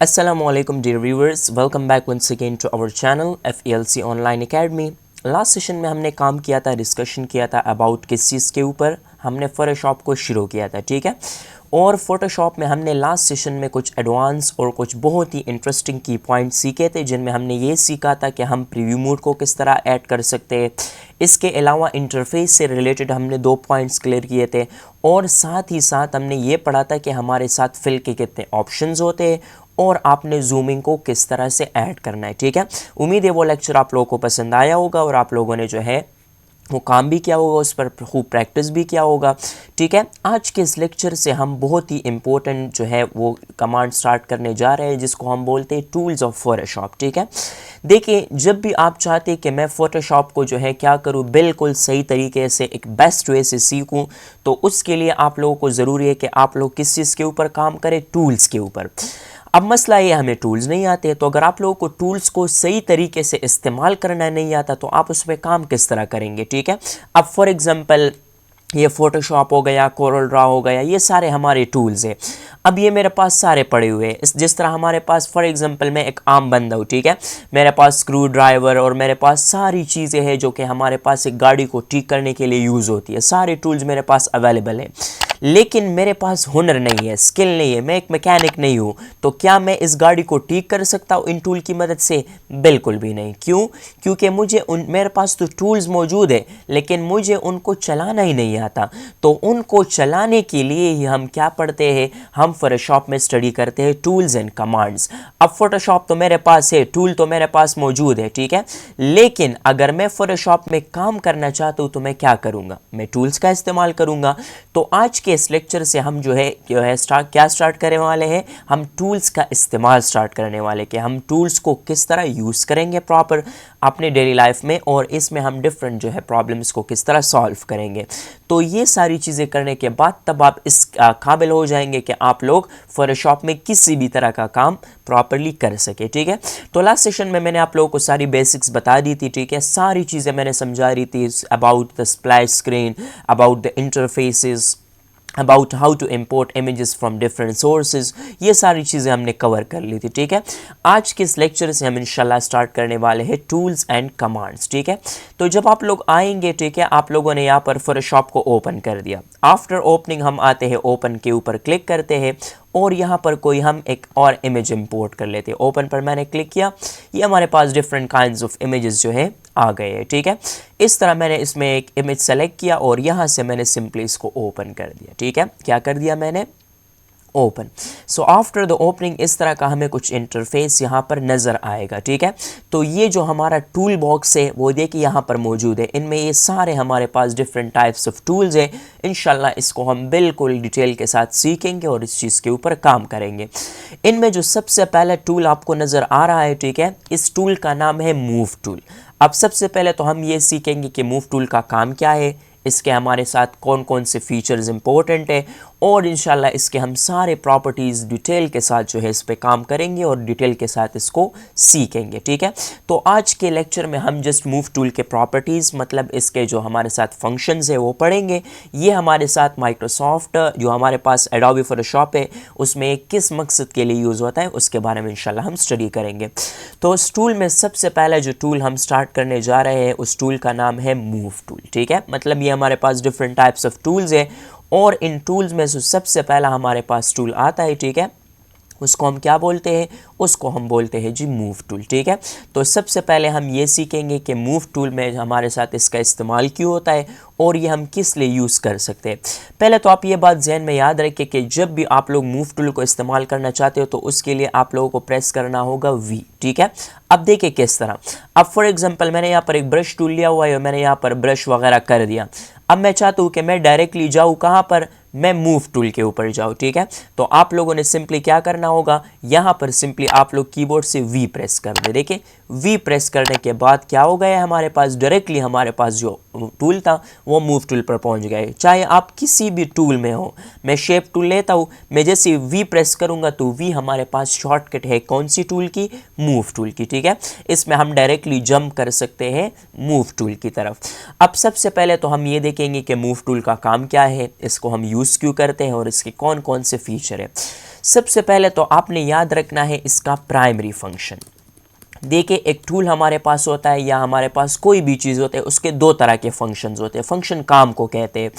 Assalamualaikum dear viewers, welcome back once again to our channel FELC Online Academy। Last session में हमने काम किया था, डिस्कशन किया था अबाउट किस चीज़ के ऊपर। हमने फोटोशॉप को शुरू किया था, ठीक है। और फोटोशॉप में हमने लास्ट सेशन में कुछ एडवांस और कुछ बहुत ही इंटरेस्टिंग की पॉइंट सीखे थे, जिनमें हमने ये सीखा था कि हम प्रीव्यू मोड को किस तरह ऐड कर सकते हैं। इसके अलावा इंटरफेस से रिलेटेड हमने 2 पॉइंट्स क्लियर किए थे, और साथ ही साथ हमने ये पढ़ा था कि हमारे साथ फिल के कितने ऑप्शंस होते हैं और आपने जूमिंग को किस तरह से ऐड करना है, ठीक है। उम्मीद है वो लेक्चर आप लोगों को पसंद आया होगा और आप लोगों ने जो है वो काम भी किया होगा, उस पर खूब प्रैक्टिस भी किया होगा, ठीक है। आज के इस लेक्चर से हम बहुत ही इम्पोर्टेंट जो है वो कमांड स्टार्ट करने जा रहे हैं, जिसको हम बोलते हैं टूल्स ऑफ फोटोशॉप, ठीक है। देखिए, जब भी आप चाहते हैं कि मैं फ़ोटोशॉप को जो है क्या करूं, बिल्कुल सही तरीके से एक बेस्ट वे से सीखूं, तो उसके लिए आप लोगों को ज़रूरी है कि आप लोग किस चीज़ के ऊपर काम करें, टूल्स के ऊपर। अब मसला ये, हमें टूल्स नहीं आते, तो अगर आप लोगों को टूल्स को सही तरीके से इस्तेमाल करना नहीं आता तो आप उसमें काम किस तरह करेंगे, ठीक है। अब फॉर एग्ज़ाम्पल ये फ़ोटोशॉप हो गया, कोरल ड्रा हो गया, ये सारे हमारे टूल्स हैं। अब ये मेरे पास सारे पड़े हुए हैं, जिस तरह हमारे पास फॉर एग्जांपल मैं एक आम बंदा हूँ, ठीक है। मेरे पास स्क्रू ड्राइवर और मेरे पास सारी चीज़ें हैं जो कि हमारे पास एक गाड़ी को ठीक करने के लिए यूज़ होती है। सारे टूल्स मेरे पास अवेलेबल हैं, लेकिन मेरे पास हुनर नहीं है, स्किल नहीं है, मैं एक मैकेनिक नहीं हूँ। तो क्या मैं इस गाड़ी को ठीक कर सकता हूँ इन टूल की मदद से? बिल्कुल भी नहीं। क्यों? क्योंकि मेरे पास तो टूल्स मौजूद है, लेकिन मुझे उनको चलाना ही नहीं आता। तो उनको चलाने के लिए ही हम क्या पढ़ते हैं, हम फोटोशॉप में स्टडी करते हैं टूल्स एंड कमांड्स। अब फोटोशॉप तो मेरे पास है, टूल तो मेरे पास मौजूद है, ठीक है। लेकिन अगर मैं फोटोशॉप में काम करना चाहता हूँ तो मैं क्या करूँगा? मैं टूल्स का इस्तेमाल करूँगा। तो आज के इस लेक्चर से हम जो है स्टार्ट करने वाले हैं, हम टूल्स का इस्तेमाल स्टार्ट करने वाले कि हम टूल्स को किस तरह यूज़ करेंगे प्रॉपर अपने डेली लाइफ में, और इसमें हम डिफरेंट जो है प्रॉब्लम्स को किस तरह सॉल्व करेंगे। तो ये सारी चीज़ें करने के बाद तब आप इस काबिल हो जाएंगे कि आप लोग फोटोशॉप में किसी भी तरह का काम प्रॉपरली कर सके, ठीक है। तो लास्ट सेशन में मैंने आप लोगों को सारी बेसिक्स बता दी थी, ठीक है। सारी चीज़ें मैंने समझा रही थी about the splash screen, about the interfaces, about how to import images from different sources. ये सारी चीज़ें हमने कवर कर ली थी, ठीक है। आज के इस लेक्चर से हम इंशाल्लाह स्टार्ट करने वाले हैं टूल्स एंड कमांड्स, ठीक है। तो जब आप लोग आएंगे, ठीक है, आप लोगों ने यहाँ पर फोटोशॉप को ओपन कर दिया। आफ्टर ओपनिंग हम आते हैं, ओपन के ऊपर क्लिक करते हैं और यहाँ पर कोई हम एक और इमेज इंपोर्ट कर लेते हैं। ओपन पर मैंने क्लिक किया, ये हमारे पास डिफरेंट काइंड्स ऑफ इमेजेस जो है आ गए हैं, ठीक है। इस तरह मैंने इसमें एक इमेज सेलेक्ट किया और यहाँ से मैंने सिंपली इसको ओपन कर दिया, ठीक है। क्या कर दिया मैंने? Open. So after the opening इस तरह का हमें कुछ इंटरफेस यहाँ पर नज़र आएगा, ठीक है। तो ये जो हमारा टूल बॉक्स है वो देखिए यहाँ पर मौजूद है। इनमें ये सारे हमारे पास डिफरेंट टाइप्स ऑफ टूल्स हैं। इंशाल्लाह इसको हम बिल्कुल डिटेल के साथ सीखेंगे और इस चीज़ के ऊपर काम करेंगे। इनमें जो सबसे पहला टूल आपको नज़र आ रहा है, ठीक है, इस टूल का नाम है मूव टूल। अब सबसे पहले तो हम ये सीखेंगे कि मूव टूल का काम क्या है, इसके हमारे साथ कौन कौन से फीचर्स इंपॉर्टेंट है, और इंशाल्लाह इसके हम सारे प्रॉपर्टीज़ डिटेल के साथ जो है इस पे काम करेंगे और डिटेल के साथ इसको सीखेंगे, ठीक है। तो आज के लेक्चर में हम जस्ट मूव टूल के प्रॉपर्टीज़, मतलब इसके जो हमारे साथ फंक्शंस है वो पढ़ेंगे। ये हमारे साथ माइक्रोसॉफ्ट जो हमारे पास एडोबी फोटोशॉप है उसमें किस मकसद के लिए यूज़ होता है उसके बारे में इंशाल्लाह हम स्टडी करेंगे। तो उस टूल में सबसे पहला जो टूल हम स्टार्ट करने जा रहे हैं उस टूल का नाम है मूव टूल, ठीक है। मतलब ये हमारे पास डिफरेंट टाइप्स ऑफ टूल्स है और इन टूल्स में से सबसे पहला हमारे पास टूल आता है, ठीक है, उसको हम क्या बोलते हैं? उसको हम बोलते हैं जी मूव टूल, ठीक है। तो सबसे पहले हम ये सीखेंगे कि मूव टूल में हमारे साथ इसका इस्तेमाल क्यों होता है और ये हम किस लिए यूज़ कर सकते हैं। पहले तो आप ये बात जहन में याद रखें कि जब भी आप लोग मूव टूल को इस्तेमाल करना चाहते हो तो उसके लिए आप लोगों को प्रेस करना होगा वी, ठीक है। अब देखिए किस तरह। अब फॉर एग्जांपल मैंने यहाँ पर एक ब्रश टूल लिया हुआ है और मैंने यहाँ पर ब्रश वगैरह कर दिया। अब मैं चाहता हूँ कि मैं डायरेक्टली जाऊँ कहाँ पर? मैं मूव टूल के ऊपर जाऊँ, ठीक है। तो आप लोगों ने सिंपली क्या करना होगा, यहाँ पर सिंपली आप लोग कीबोर्ड से वी प्रेस कर दे। देखिए वी प्रेस करने के बाद क्या हो गया हमारे पास, डायरेक्टली हमारे पास जो टूल था वो मूव टूल पर पहुंच गए। चाहे आप किसी भी टूल में हो, मैं शेप टूल लेता हूँ, मैं जैसे वी प्रेस करूँगा तो वी हमारे पास शॉर्टकट है कौन सी टूल की, मूव टूल की, ठीक है। इसमें हम डायरेक्टली जंप कर सकते हैं मूव टूल की तरफ। अब सबसे पहले तो हम ये देखेंगे कि मूव टूल का काम क्या है, इसको हम यूज़ क्यों करते हैं और इसके कौन कौन से फीचर है। सबसे पहले तो आपने याद रखना है इसका प्राइमरी फंक्शन। देखिए एक टूल हमारे पास होता है या हमारे पास कोई भी चीज़ होता है, उसके दो तरह के फंक्शंस होते हैं, फंक्शन काम को कहते हैं।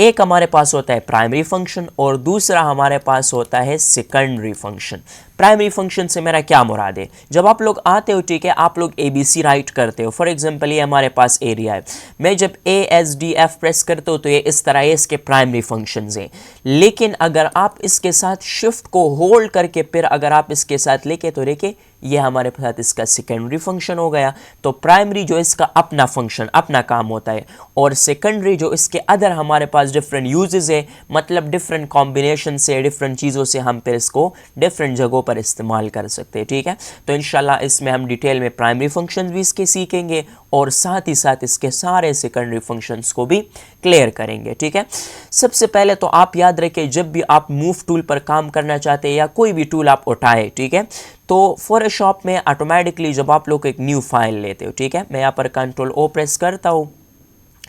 एक हमारे पास होता है प्राइमरी फंक्शन और दूसरा हमारे पास होता है सेकेंडरी फंक्शन। प्राइमरी फंक्शन से मेरा क्या मुराद है, जब आप लोग आते हो, ठीक है, आप लोग ABC राइट करते हो, फॉर एग्जांपल ये हमारे पास एरिया है, मैं जब ASDF प्रेस करते हो तो ये इस तरह, ये इसके प्राइमरी फंक्शंस हैं। लेकिन अगर आप इसके साथ शिफ्ट को होल्ड करके फिर अगर आप इसके साथ लेके तो देखिए ये हमारे साथ इसका सेकेंडरी फंक्शन हो गया। तो प्राइमरी जो इसका अपना फंक्शन अपना काम होता है और सेकेंडरी जो इसके अदर हमारे पास डिफरेंट यूजेस है, मतलब डिफरेंट कॉम्बिनेशन से डिफरेंट चीज़ों से हम फिर इसको डिफरेंट जगहों पर इस्तेमाल कर सकते हैं, ठीक है। तो इंशाल्लाह इसमें हम डिटेल में प्राइमरी फंक्शंस भी इसके सीखेंगे और साथ ही साथ इसके सारे सेकेंडरी फंक्शंस को भी क्लियर करेंगे, ठीक है। सबसे पहले तो आप याद रखें जब भी आप मूव टूल पर काम करना चाहते हैं या कोई भी टूल आप उठाए, ठीक है, तो फोटोशॉप में ऑटोमेटिकली जब आप लोग एक न्यू फाइल लेते हो, ठीक है, मैं यहाँ पर कंट्रोल O प्रेस करता हूँ,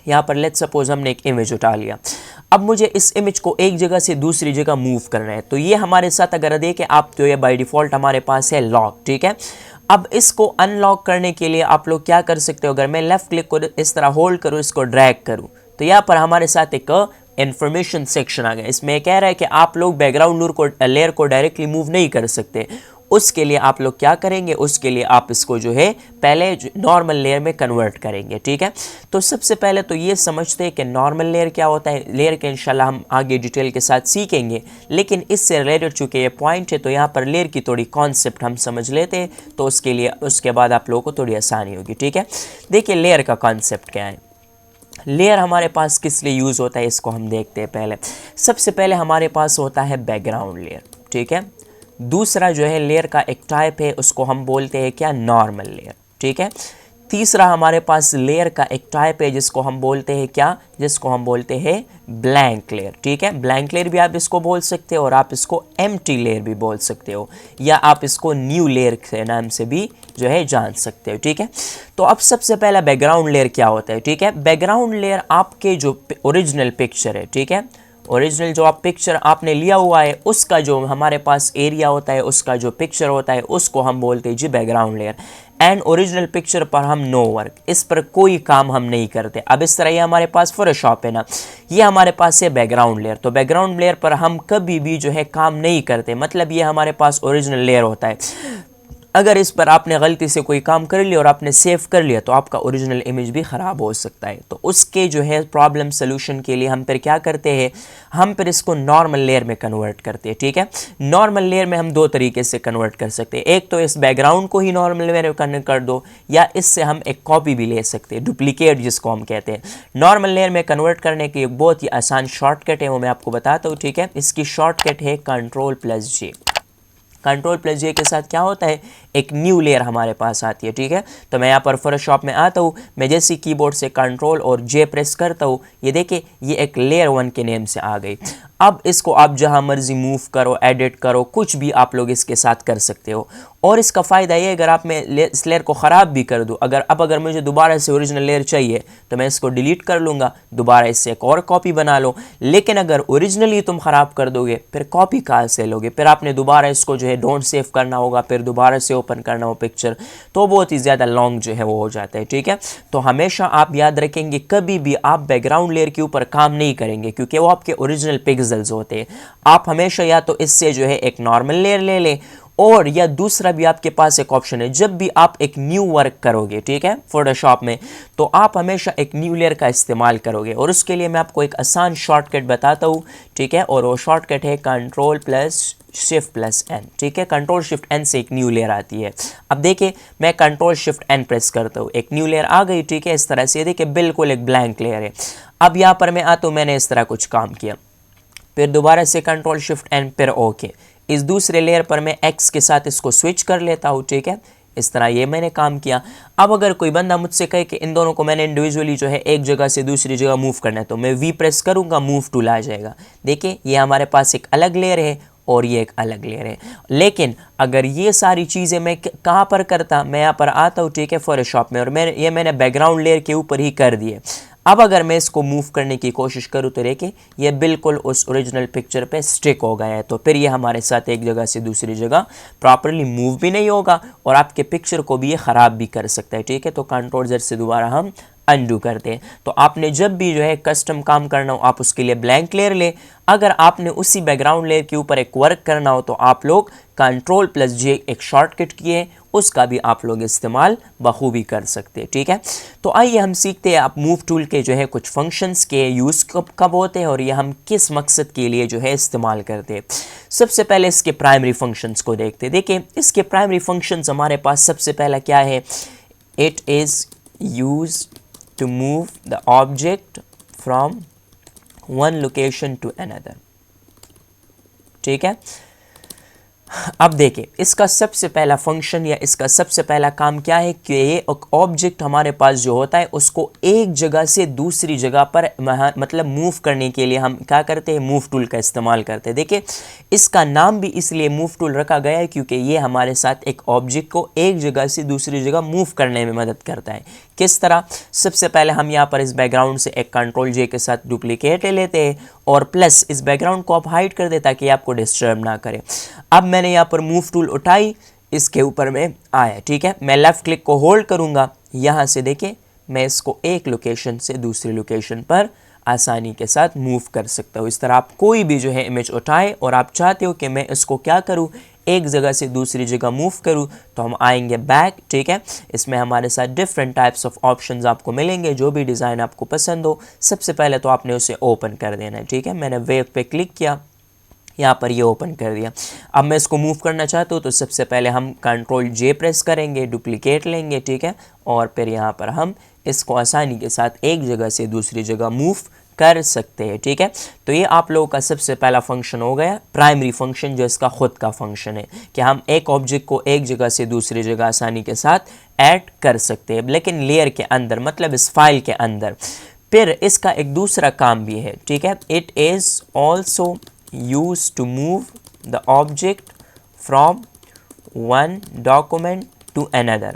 यहाँ पर लेट्स सपोज हमने एक इमेज उठा लिया। अब मुझे इस इमेज को एक जगह से दूसरी जगह मूव करना है, तो ये हमारे साथ अगर देखें आप तो ये बाय डिफ़ॉल्ट हमारे पास है लॉक, ठीक है। अब इसको अनलॉक करने के लिए आप लोग क्या कर सकते हो, अगर मैं लेफ्ट क्लिक को इस तरह होल्ड करूँ, इसको ड्रैग करूँ, तो यहाँ पर हमारे साथ एक इन्फॉर्मेशन सेक्शन आ गया। इसमें कह रहा है कि आप लोग बैकग्राउंड लेयर को डायरेक्टली मूव नहीं कर सकते। उसके लिए आप लोग क्या करेंगे, उसके लिए आप इसको जो है पहले नॉर्मल लेयर में कन्वर्ट करेंगे, ठीक है। तो सबसे पहले तो ये समझते हैं कि नॉर्मल लेयर क्या होता है। लेयर के इंशाल्लाह हम आगे डिटेल के साथ सीखेंगे, लेकिन इससे रिलेटेड चूँकि ये पॉइंट है तो यहाँ पर लेयर की थोड़ी कॉन्सेप्ट हम समझ लेते हैं, तो उसके लिए उसके बाद आप लोगों को थोड़ी आसानी होगी, ठीक है। देखिए लेयर का कॉन्सेप्ट क्या है। लेयर हमारे पास किस लिए यूज़ होता है इसको हम देखते हैं। पहले सबसे पहले हमारे पास होता है बैकग्राउंड लेयर, ठीक है। दूसरा जो है लेयर का एक टाइप है, उसको हम बोलते हैं क्या, नॉर्मल लेयर, ठीक है। तीसरा हमारे पास लेयर का एक टाइप है जिसको हम बोलते हैं क्या, जिसको हम बोलते हैं ब्लैंक लेयर, ठीक है। ब्लैंक लेयर भी आप इसको बोल सकते हो और आप इसको एम्प्टी लेयर भी बोल सकते हो, या आप इसको न्यू लेयर के नाम से भी जो है जान सकते हो, ठीक है। तो अब सबसे पहला बैकग्राउंड लेयर क्या होता है, ठीक है। बैकग्राउंड लेयर आपके जो ओरिजिनल पिक्चर है, ठीक है, ओरिजिनल जो आप पिक्चर आपने लिया हुआ है उसका जो हमारे पास एरिया होता है, उसका जो पिक्चर होता है उसको हम बोलते हैं जी background layer. And original picture पर हम नो वर्क, इस पर कोई काम हम नहीं करते। अब इस तरह ये हमारे पास फोटोशॉप है ना, ये हमारे पास है बैकग्राउंड लेयर। तो बैकग्राउंड लेयर पर हम कभी भी जो है काम नहीं करते, मतलब ये हमारे पास ओरिजिनल लेयर होता है। अगर इस पर आपने गलती से कोई काम कर लिया और आपने सेव कर लिया तो आपका ओरिजिनल इमेज भी ख़राब हो सकता है। तो उसके जो है प्रॉब्लम सोल्यूशन के लिए हम फिर क्या करते हैं, हम फिर इसको नॉर्मल लेयर में कन्वर्ट करते हैं, ठीक है। नॉर्मल लेयर में हम दो तरीके से कन्वर्ट कर सकते हैं, एक तो इस बैकग्राउंड को ही नॉर्मल लेयर में कन्वर्ट कर दो, या इससे हम एक कॉपी भी ले सकते हैं, डुप्लीकेट जिसको हम कहते हैं। नॉर्मल लेयर में कन्वर्ट करने की एक बहुत ही आसान शॉर्टकट है, वो मैं आपको बताता हूँ, ठीक है। इसकी शॉर्टकट है Ctrl+J। Ctrl+J के साथ क्या होता है, एक न्यू लेयर हमारे पास आती है, ठीक है। तो मैं यहाँ पर फोटोशॉप में आता हूँ, मैं जैसे कीबोर्ड से Ctrl और J प्रेस करता हूँ, ये देखिए ये एक लेयर 1 के नेम से आ गई। अब इसको आप जहाँ मर्जी मूव करो, एडिट करो, कुछ भी आप लोग इसके साथ कर सकते हो। और इसका फ़ायदा ये, अगर आप मैं इस लेयर को ख़राब भी कर दूँ, अगर मुझे दोबारा से ओरिजिनल लेयर चाहिए तो मैं इसको डिलीट कर लूँगा, दोबारा इससे एक और कॉपी बना लो। लेकिन अगर ओरिजिनली तुम ख़राब कर दोगे फिर कॉपी कहाँ से लोगे, फिर आपने दोबारा इसको जो है डोंट सेव करना होगा, फिर दोबारा से ओपन करना हो पिक्चर, तो बहुत ही ज़्यादा लॉन्ग जो है वो हो जाता है, ठीक है। तो हमेशा आप याद रखेंगे कभी भी आप बैकग्राउंड लेयर के ऊपर काम नहीं करेंगे क्योंकि वो आपके ओरिजिनल पिक्सेल्स होते हैं। आप हमेशा या तो इससे जो है एक नॉर्मल लेयर ले लें, और या दूसरा भी आपके पास एक ऑप्शन है, जब भी आप एक न्यू वर्क करोगे, ठीक है, फोटोशॉप में, तो आप हमेशा एक न्यू लेयर का इस्तेमाल करोगे। और उसके लिए मैं आपको एक आसान शॉर्टकट बताता हूँ, ठीक है, और वो शॉर्टकट है Ctrl+Shift+N, ठीक है। Ctrl+Shift+N से एक न्यू लेयर आती है। अब देखिए मैं Ctrl+Shift+N प्रेस करता हूँ, एक न्यू लेयर आ गई, ठीक है। इस तरह से देखिए बिल्कुल एक ब्लैंक लेयर है। अब यहाँ पर मैं आता हूँ, मैंने इस तरह कुछ काम किया, फिर दोबारा से Ctrl+Shift+N, फिर ओके। इस दूसरे लेयर पर मैं X के साथ इसको स्विच कर लेता हूँ, ठीक है। इस तरह ये मैंने काम किया। अब अगर कोई बंदा मुझसे कहे कि इन दोनों को मैंने इंडिविजुअली जो है एक जगह से दूसरी जगह मूव करना है, तो मैं वी प्रेस करूँगा, मूव टूल आ जाएगा। देखिए ये हमारे पास एक अलग लेयर है और ये एक अलग लेयर है। लेकिन अगर ये सारी चीज़ें मैं कहाँ पर करता, मैं यहाँ पर आता हूँ, ठीक है, फोटोशॉप में, और मैंने बैकग्राउंड लेयर के ऊपर ही कर दिए। अब अगर मैं इसको मूव करने की कोशिश करूँ तो देखिए ये बिल्कुल उस ओरिजिनल पिक्चर पे स्टिक हो गया है। तो फिर ये हमारे साथ एक जगह से दूसरी जगह प्रॉपरली मूव भी नहीं होगा और आपके पिक्चर को भी ये ख़राब भी कर सकता है, ठीक है। तो कंट्रोल Z से दोबारा हम अनडू करते हैं। तो आपने जब भी जो है कस्टम काम करना हो आप उसके लिए ब्लैंक लेयर ले। अगर आपने उसी बैकग्राउंड लेयर के ऊपर एक वर्क करना हो तो आप लोग Ctrl+J एक शॉर्टकट किए, उसका भी आप लोग इस्तेमाल बखूबी कर सकते हैं, ठीक है। तो आइए हम सीखते हैं आप मूव टूल के जो है कुछ फंक्शंस के यूज़ कब होते हैं और ये हम किस मकसद के लिए जो है इस्तेमाल करते हैं। सबसे पहले इसके प्राइमरी फंक्शंस को देखते हैं। देखिए इसके प्राइमरी फंक्शंस हमारे पास सबसे पहला क्या है, it is use to move the object from one location to another, ठीक है। अब देखिए इसका सबसे पहला फंक्शन या इसका सबसे पहला काम क्या है कि ये ऑब्जेक्ट हमारे पास जो होता है उसको एक जगह से दूसरी जगह पर मतलब मूव करने के लिए हम क्या करते हैं, मूव टूल का इस्तेमाल करते हैं। देखिए इसका नाम भी इसलिए मूव टूल रखा गया है क्योंकि ये हमारे साथ एक ऑब्जेक्ट को एक जगह से दूसरी जगह मूव करने में मदद करता है। किस तरह, सबसे पहले हम यहाँ पर इस बैकग्राउंड से एक Ctrl+J के साथ डुप्लीकेट ले लेते हैं और प्लस इस बैकग्राउंड को आप हाइड कर दे ताकि आपको डिस्टर्ब ना करे। अब मैंने यहाँ पर मूव टूल उठाई, इसके ऊपर में आया, ठीक है। मैं लेफ़्ट क्लिक को होल्ड करूँगा, यहाँ से देखिए मैं इसको एक लोकेशन से दूसरी लोकेशन पर आसानी के साथ मूव कर सकता हूँ। इस तरह आप कोई भी जो है इमेज उठाए और आप चाहते हो कि मैं इसको क्या करूँ, एक जगह से दूसरी जगह मूव करूँ, तो हम आएंगे बैक, ठीक है। इसमें हमारे साथ डिफरेंट टाइप्स ऑफ ऑप्शंस आपको मिलेंगे, जो भी डिज़ाइन आपको पसंद हो। सबसे पहले तो आपने उसे ओपन कर देना है, ठीक है। मैंने वेव पे क्लिक किया, यहाँ पर ये ओपन कर दिया। अब मैं इसको मूव करना चाहता हूँ तो सबसे पहले हम Ctrl+J प्रेस करेंगे, डुप्लीकेट लेंगे, ठीक है, और फिर यहाँ पर हम इसको आसानी के साथ एक जगह से दूसरी जगह मूव कर सकते हैं, ठीक है। तो ये आप लोगों का सबसे पहला फंक्शन हो गया, प्राइमरी फंक्शन, जो इसका खुद का फंक्शन है कि हम एक ऑब्जेक्ट को एक जगह से दूसरी जगह आसानी के साथ ऐड कर सकते हैं, लेकिन लेयर के अंदर, मतलब इस फाइल के अंदर। फिर इसका एक दूसरा काम भी है, ठीक है, it is also used to move the object from one document to another।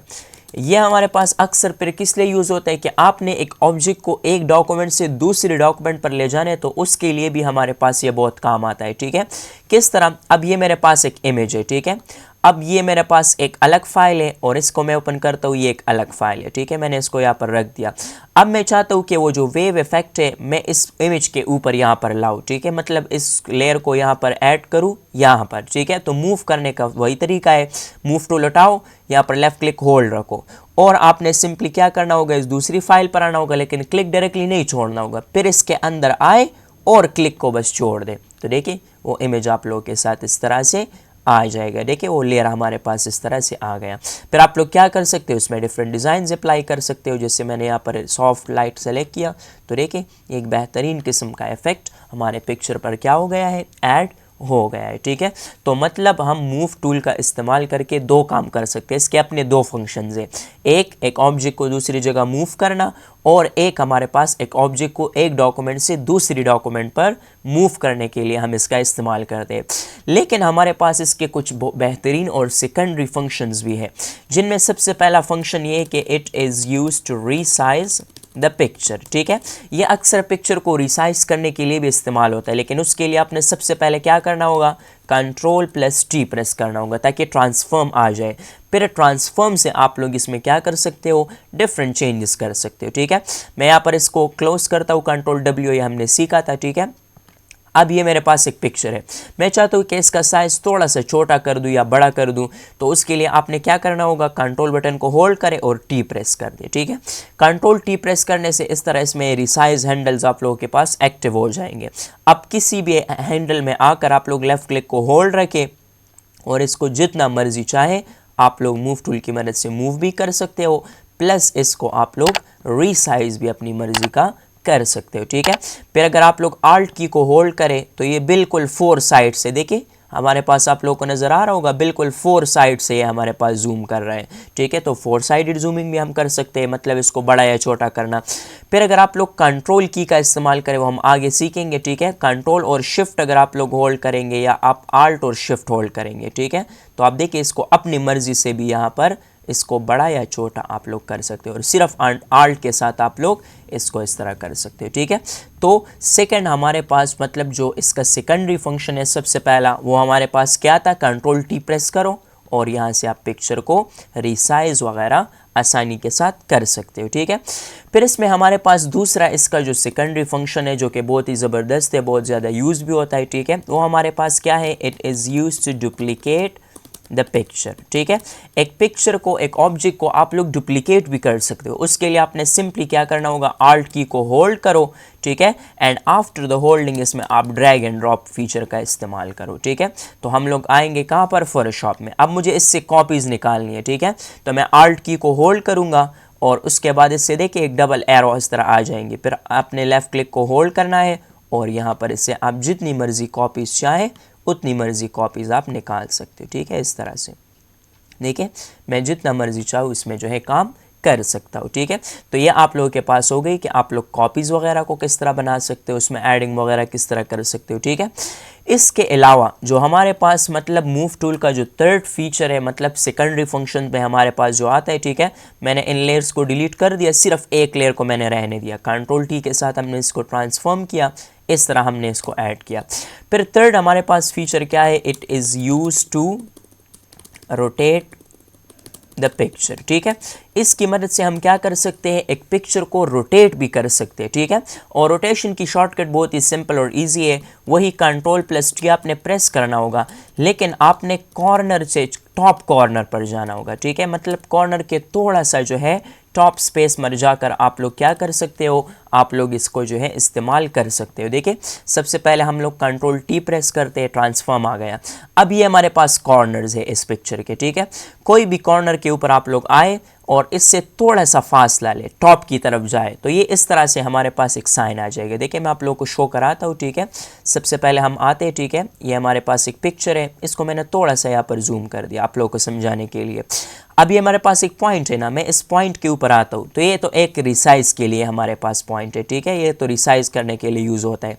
ये हमारे पास अक्सर फिर किस लिए यूज़ होता है कि आपने एक ऑब्जेक्ट को एक डॉक्यूमेंट से दूसरे डॉक्यूमेंट पर ले जाने, तो उसके लिए भी हमारे पास ये बहुत काम आता है, ठीक है। किस तरह, अब ये मेरे पास एक इमेज है, ठीक है। अब ये मेरे पास एक अलग फाइल है और इसको मैं ओपन करता हूँ, ये एक अलग फाइल है, ठीक है। मैंने इसको यहाँ पर रख दिया। अब मैं चाहता हूँ कि वो जो वेव इफेक्ट है मैं इस इमेज के ऊपर यहाँ पर लाऊं, ठीक है, मतलब इस लेयर को यहाँ पर ऐड करूँ यहाँ पर, ठीक है। तो मूव करने का वही तरीका है, मूव टूल उठाओ, यहाँ पर लेफ्ट क्लिक होल्ड रखो और आपने सिंपली क्या करना होगा, इस दूसरी फाइल पर आना होगा, लेकिन क्लिक डायरेक्टली नहीं छोड़ना होगा। फिर इसके अंदर आए और क्लिक को बस छोड़ दे, तो देखिए वो इमेज आप लोगों के साथ इस तरह से आ जाएगा। देखिए वो लेयर हमारे पास इस तरह से आ गया। फिर आप लोग क्या कर सकते हो, इसमें डिफरेंट डिज़ाइन अप्लाई कर सकते हो। जैसे मैंने यहाँ पर सॉफ्ट लाइट सेलेक्ट किया तो देखिए एक बेहतरीन किस्म का इफेक्ट हमारे पिक्चर पर क्या हो गया है, ऐड हो गया है, ठीक है। तो मतलब हम मूव टूल का इस्तेमाल करके दो काम कर सकते हैं। इसके अपने दो फंक्शंस हैं, एक ऑब्जेक्ट को दूसरी जगह मूव करना और एक हमारे पास एक ऑब्जेक्ट को एक डॉक्यूमेंट से दूसरी डॉक्यूमेंट पर मूव करने के लिए हम इसका इस्तेमाल करते हैं। लेकिन हमारे पास इसके कुछ बेहतरीन और सेकेंडरी फंक्शंस भी है, जिनमें सबसे पहला फंक्शन ये है कि it is used to resize the picture, ठीक है। ये अक्सर पिक्चर को रिसाइज करने के लिए भी इस्तेमाल होता है, लेकिन उसके लिए आपने सबसे पहले क्या करना होगा, Ctrl+T प्रेस करना होगा ताकि ट्रांसफॉर्म आ जाए। फिर ट्रांसफॉर्म से आप लोग इसमें क्या कर सकते हो, डिफरेंट चेंजेस कर सकते हो, ठीक है। मैं यहाँ पर इसको क्लोज करता हूँ, Ctrl+W, ये हमने सीखा था, ठीक है। अब ये मेरे पास एक पिक्चर है, मैं चाहता हूँ कि इसका साइज़ थोड़ा सा छोटा कर दूँ या बड़ा कर दूँ, तो उसके लिए आपने क्या करना होगा, कंट्रोल बटन को होल्ड करें और टी प्रेस कर दें, ठीक है। Ctrl+T प्रेस करने से इस तरह इसमें रिसाइज हैंडल्स आप लोगों के पास एक्टिव हो जाएंगे। अब किसी भी हैंडल में आकर आप लोग लेफ़्ट क्लिक को होल्ड रखें और इसको जितना मर्जी चाहे आप लोग मूव टूल की मदद से मूव भी कर सकते हो, प्लस इसको आप लोग रीसाइज भी अपनी मर्जी का कर सकते हो, ठीक है। फिर अगर आप लोग आल्ट की को होल्ड करें तो ये बिल्कुल 4 साइड से देखिए हमारे पास आप लोगों को नज़र आ रहा होगा, बिल्कुल 4 साइड से ये हमारे पास जूम कर रहे हैं, ठीक है। तो 4 साइडेड जूमिंग भी हम कर सकते हैं, मतलब इसको बड़ा या छोटा करना। फिर अगर आप लोग कंट्रोल की का इस्तेमाल करें, वो हम आगे सीखेंगे, ठीक है। कंट्रोल और शिफ्ट अगर आप लोग होल्ड करेंगे या आप आल्ट और शिफ्ट होल्ड करेंगे, ठीक है, तो आप देखिए इसको अपनी मर्जी से भी यहाँ पर इसको बड़ा या छोटा आप लोग कर सकते हो, और सिर्फ आल्ट के साथ आप लोग इसको इस तरह कर सकते हो, ठीक है। तो सेकंड हमारे पास मतलब जो इसका सेकेंडरी फंक्शन है सबसे पहला, वो हमारे पास क्या था, कंट्रोल टी प्रेस करो और यहाँ से आप पिक्चर को रिसाइज वगैरह आसानी के साथ कर सकते हो, ठीक है। फिर इसमें हमारे पास दूसरा इसका जो सेकेंडरी फंक्शन है, जो कि बहुत ही ज़बरदस्त है, बहुत ज़्यादा यूज़ भी होता है, ठीक है। वो हमारे पास क्या है, it is use to duplicate the picture, ठीक है। एक पिक्चर को, एक ऑब्जेक्ट को आप लोग डुप्लीकेट भी कर सकते हो। उसके लिए आपने सिंपली क्या करना होगा, आल्ट की को होल्ड करो, ठीक है, एंड आफ्टर द होल्डिंग इसमें आप ड्रैग एंड ड्रॉप फीचर का इस्तेमाल करो, ठीक है। तो हम लोग आएंगे कहाँ पर, फोटोशॉप में। अब मुझे इससे कॉपीज़ निकालनी है, ठीक है, तो मैं आल्ट की को होल्ड करूँगा और उसके बाद इससे देखिए एक डबल एरो इस तरह आ जाएंगे। फिर आपने लेफ़्ट क्लिक को होल्ड करना है और यहाँ पर इससे आप जितनी मर्ज़ी कॉपीज़ चाहें उतनी मर्ज़ी कॉपीज़ आप निकाल सकते हो, ठीक है। इस तरह से देखिए मैं जितना मर्ज़ी चाहूँ इसमें जो है काम कर सकता हूँ, ठीक है। तो ये आप लोगों के पास हो गई कि आप लोग कॉपीज़ वगैरह को किस तरह बना सकते हो, उसमें एडिंग वगैरह किस तरह कर सकते हो, ठीक है। इसके अलावा जो हमारे पास मतलब मूव टूल का जो थर्ड फीचर है, मतलब सेकेंडरी फंक्शन पे हमारे पास जो आता है, ठीक है, मैंने इन लेयर्स को डिलीट कर दिया, सिर्फ एक लेयर को मैंने रहने दिया। कंट्रोल टी के साथ हमने इसको ट्रांसफॉर्म किया, इस तरह हमने इसको ऐड किया। फिर थर्ड हमारे पास फीचर क्या है, it is use to rotate the picture, ठीक है। इसकी मदद से हम क्या कर सकते हैं, एक पिक्चर को रोटेट भी कर सकते हैं, ठीक है। और रोटेशन की शॉर्टकट बहुत ही सिंपल और इजी है, वही कंट्रोल प्लस टी आपने प्रेस करना होगा, लेकिन आपने कॉर्नर से टॉप कॉर्नर पर जाना होगा, ठीक है। मतलब कॉर्नर के थोड़ा सा जो है टॉप स्पेस में जाकर आप लोग क्या कर सकते हो, आप लोग इसको जो है इस्तेमाल कर सकते हो। देखिए सबसे पहले हम लोग कंट्रोल टी प्रेस करते हैं, ट्रांसफॉर्म आ गया। अब ये हमारे पास कॉर्नर्स है इस पिक्चर के, ठीक है। कोई भी कॉर्नर के ऊपर आप लोग आए और इससे थोड़ा सा फासला ले, टॉप की तरफ जाए, तो ये इस तरह से हमारे पास एक साइन आ जाएगा। देखिए मैं आप लोगों को शो कराता हूँ, ठीक है। सबसे पहले हम आते हैं, ठीक है, ये हमारे पास एक पिक्चर है, इसको मैंने थोड़ा सा यहाँ पर जूम कर दिया आप लोगों को समझाने के लिए। अब ये हमारे पास एक पॉइंट है ना, मैं इस पॉइंट के ऊपर आता हूँ, तो ये तो एक रिसाइज के लिए हमारे पास पॉइंट है, ठीक है, ये तो रिसाइज करने के लिए यूज़ होता है।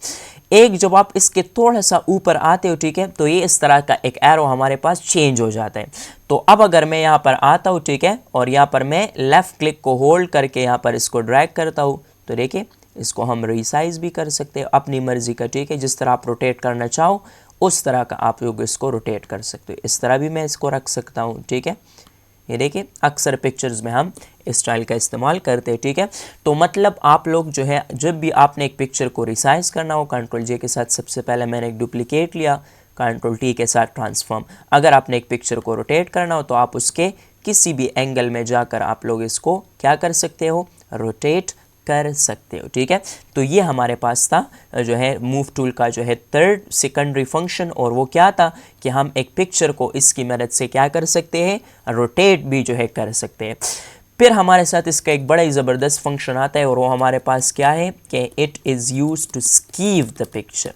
एक जब आप इसके थोड़ा सा ऊपर आते हो, ठीक है, तो ये इस तरह का एक एरो हमारे पास चेंज हो जाता है। तो अब अगर मैं यहाँ पर आता हूँ, ठीक है, और यहाँ पर मैं लेफ़्ट क्लिक को होल्ड करके यहाँ पर इसको ड्रैग करता हूँ, तो देखिए इसको हम रिसाइज भी कर सकते हैं अपनी मर्ज़ी का, ठीक है। जिस तरह आप रोटेट करना चाहो उस तरह का आप लोग इसको रोटेट कर सकते हो। इस तरह भी मैं इसको रख सकता हूँ, ठीक है। ये देखिए अक्सर पिक्चर्स में हम इस स्टाइल का इस्तेमाल करते हैं, ठीक है। तो मतलब आप लोग जो है जब भी आपने एक पिक्चर को रिसाइज करना हो, कंट्रोल जे के साथ सबसे पहले मैंने एक डुप्लीकेट लिया, कंट्रोल टी के साथ ट्रांसफॉर्म। अगर आपने एक पिक्चर को रोटेट करना हो तो आप उसके किसी भी एंगल में जाकर आप लोग इसको क्या कर सकते हो, रोटेट कर सकते हो, ठीक है। तो ये हमारे पास था जो है मूव टूल का जो है थर्ड सेकेंडरी फंक्शन, और वो क्या था कि हम एक पिक्चर को इसकी मदद से क्या कर सकते हैं, रोटेट भी जो है कर सकते हैं। फिर हमारे साथ इसका एक बड़ा ही ज़बरदस्त फंक्शन आता है, और वो हमारे पास क्या है कि it is use to skew the picture.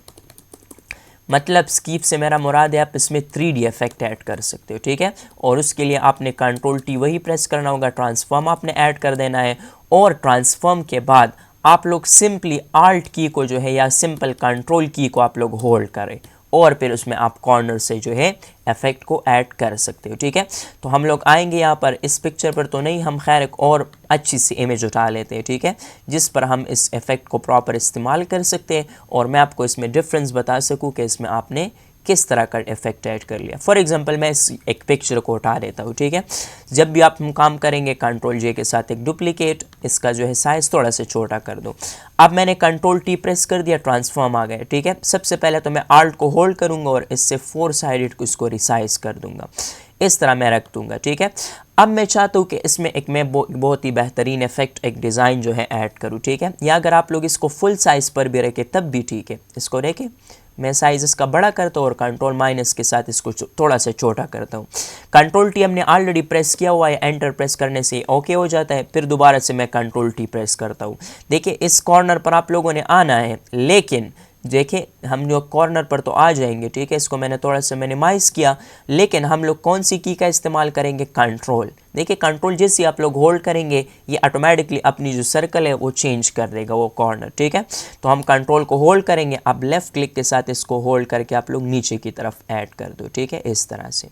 मतलब स्कीप से मेरा मुराद है आप इसमें 3D इफेक्ट ऐड कर सकते हो, ठीक है। और उसके लिए आपने कंट्रोल टी वही प्रेस करना होगा, ट्रांसफॉर्म आपने ऐड कर देना है, और ट्रांसफॉर्म के बाद आप लोग सिंपली आल्ट की को जो है या सिंपल कंट्रोल की को आप लोग होल्ड करें, और फिर उसमें आप कॉर्नर से जो है इफेक्ट को ऐड कर सकते हो, ठीक है। तो हम लोग आएंगे यहाँ पर, इस पिक्चर पर तो नहीं, हम खैर एक और अच्छी सी इमेज उठा लेते हैं, ठीक है, जिस पर हम इस इफेक्ट को प्रॉपर इस्तेमाल कर सकते हैं, और मैं आपको इसमें डिफरेंस बता सकूँ कि इसमें आपने किस तरह का इफेक्ट ऐड कर लिया। फॉर एग्जांपल मैं इस एक पिक्चर को उठा देता हूँ, ठीक है। जब भी आप हम काम करेंगे कंट्रोल जे के साथ एक डुप्लीकेट, इसका जो है साइज़ थोड़ा सा छोटा कर दो। अब मैंने कंट्रोल टी प्रेस कर दिया, ट्रांसफॉर्म आ गया, ठीक है। सबसे पहले तो मैं आल्ट को होल्ड करूँगा और इससे 4 साइडेड को इसको रिसाइज कर दूँगा, इस तरह मैं रख दूँगा, ठीक है। अब मैं चाहता हूँ कि इसमें एक मैं बहुत ही बेहतरीन इफेक्ट, एक डिज़ाइन जो है ऐड करूँ, ठीक है। या अगर आप लोग इसको फुल साइज़ पर भी रखें तब भी ठीक है। इसको रखें, मैं साइज़ इसका बड़ा करता हूँ और कंट्रोल माइनस के साथ इसको थोड़ा सा छोटा करता हूँ। कंट्रोल टी हमने ऑलरेडी प्रेस किया हुआ है, एंटर प्रेस करने से ओके हो जाता है। फिर दोबारा से मैं कंट्रोल टी प्रेस करता हूँ। देखिए इस कॉर्नर पर आप लोगों ने आना है, लेकिन देखिए हम लोग कॉर्नर पर तो आ जाएंगे, ठीक है। इसको मैंने थोड़ा सा मिनिमाइज़ किया, लेकिन हम लोग कौन सी की का इस्तेमाल करेंगे, कंट्रोल। देखिए कंट्रोल जैसे आप लोग होल्ड करेंगे ये ऑटोमेटिकली अपनी जो सर्कल है वो चेंज कर देगा वो कॉर्नर, ठीक है। तो हम कंट्रोल को होल्ड करेंगे, अब लेफ़्ट क्लिक के साथ इसको होल्ड करके आप लोग नीचे की तरफ ऐड कर दो, ठीक है, इस तरह से।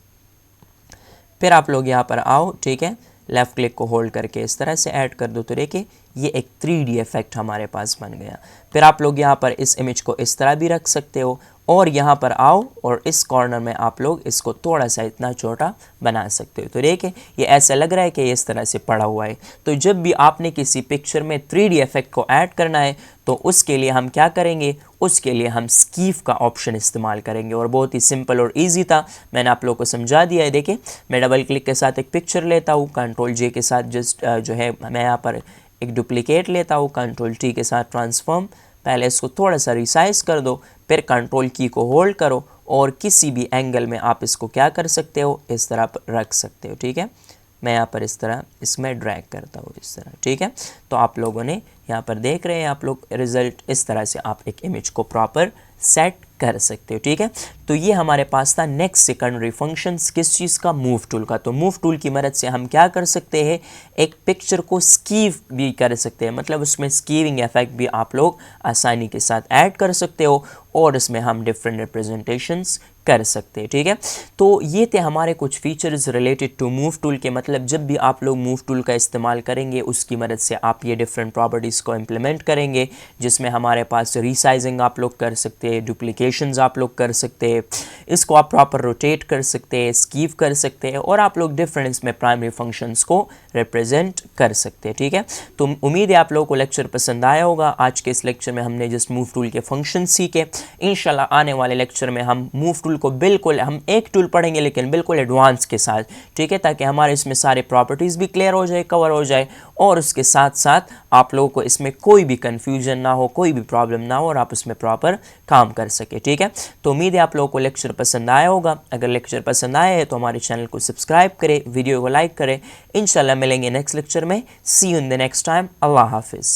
फिर आप लोग यहाँ पर आओ, ठीक है, लेफ़्ट क्लिक को होल्ड करके इस तरह से ऐड कर दो, तो देखिए ये एक 3D इफेक्ट हमारे पास बन गया। फिर आप लोग यहाँ पर इस इमेज को इस तरह भी रख सकते हो, और यहाँ पर आओ और इस कॉर्नर में आप लोग इसको थोड़ा सा इतना छोटा बना सकते हो। तो देखिए ये ऐसा लग रहा है कि ये इस तरह से पड़ा हुआ है। तो जब भी आपने किसी पिक्चर में 3D इफेक्ट को ऐड करना है तो उसके लिए हम क्या करेंगे, उसके लिए हम स्कीव का ऑप्शन इस्तेमाल करेंगे, और बहुत ही सिंपल और ईजी था, मैंने आप लोगों को समझा दिया है। देखिए मैं डबल क्लिक के साथ एक पिक्चर लेता हूँ, कंट्रोल जे के साथ जस्ट जो है मैं यहाँ पर एक डुप्लीकेट लेता हूँ, कंट्रोल टी के साथ ट्रांसफॉर्म, पहले इसको थोड़ा सा रिसाइज कर दो, फिर कंट्रोल की को होल्ड करो और किसी भी एंगल में आप इसको क्या कर सकते हो, इस तरह रख सकते हो, ठीक है। मैं यहाँ पर इस तरह इसमें ड्रैग करता हूँ इस तरह, ठीक है। तो आप लोगों ने यहाँ पर देख रहे हैं आप लोग रिजल्ट, इस तरह से आप एक इमेज को प्रॉपर सेट कर सकते हो, ठीक है। तो ये हमारे पास था नेक्स्ट सेकेंडरी फंक्शंस किस चीज़ का, मूव टूल का। तो मूव टूल की मदद से हम क्या कर सकते हैं, एक पिक्चर को स्कीव भी कर सकते हैं, मतलब उसमें स्कीविंग इफेक्ट भी आप लोग आसानी के साथ ऐड कर सकते हो, और इसमें हम डिफरेंट रिप्रेजेंटेशंस कर सकते हैं, ठीक है। तो ये थे हमारे कुछ features related to move tool के, मतलब जब भी आप लोग मूव टूल का इस्तेमाल करेंगे उसकी मदद से आप ये डिफरेंट प्रॉपर्टीज़ को इम्प्लीमेंट करेंगे, जिसमें हमारे पास रिसाइजिंग आप लोग कर सकते हैं, डुप्लीकेशंस आप लोग कर सकते हैं, इसको आप प्रॉपर रोटेट कर सकते हैं, स्कीव कर सकते हैं, और आप लोग डिफरेंट इसमें प्राइमरी फंक्शंस को रिप्रेजेंट कर सकते हैं, ठीक है। तो उम्मीद है आप लोगों को लेक्चर पसंद आया होगा। आज के इस लेक्चर में हमने जस्ट मूव टूल के फंक्शन सीखे। इंशाल्लाह आने वाले लेक्चर में हम मूव टूल को बिल्कुल, हम एक टूल पढ़ेंगे लेकिन बिल्कुल एडवांस के साथ, ठीक है, ताकि हमारे इसमें सारे प्रॉपर्टीज़ भी क्लियर हो जाए, कवर हो जाए, और उसके साथ साथ आप लोगों को इसमें कोई भी कन्फ्यूजन ना हो, कोई भी प्रॉब्लम ना हो, और आप उसमें प्रॉपर काम कर सके, ठीक है। तो उम्मीद है आप लोगों को लेक्चर पसंद आया होगा। अगर लेक्चर पसंद आया है तो हमारे चैनल को सब्सक्राइब करें, वीडियो को लाइक करें। इंशाल्लाह मिलेंगे नेक्स्ट लेक्चर में। See you in the next time. अल्लाह हाफिज़।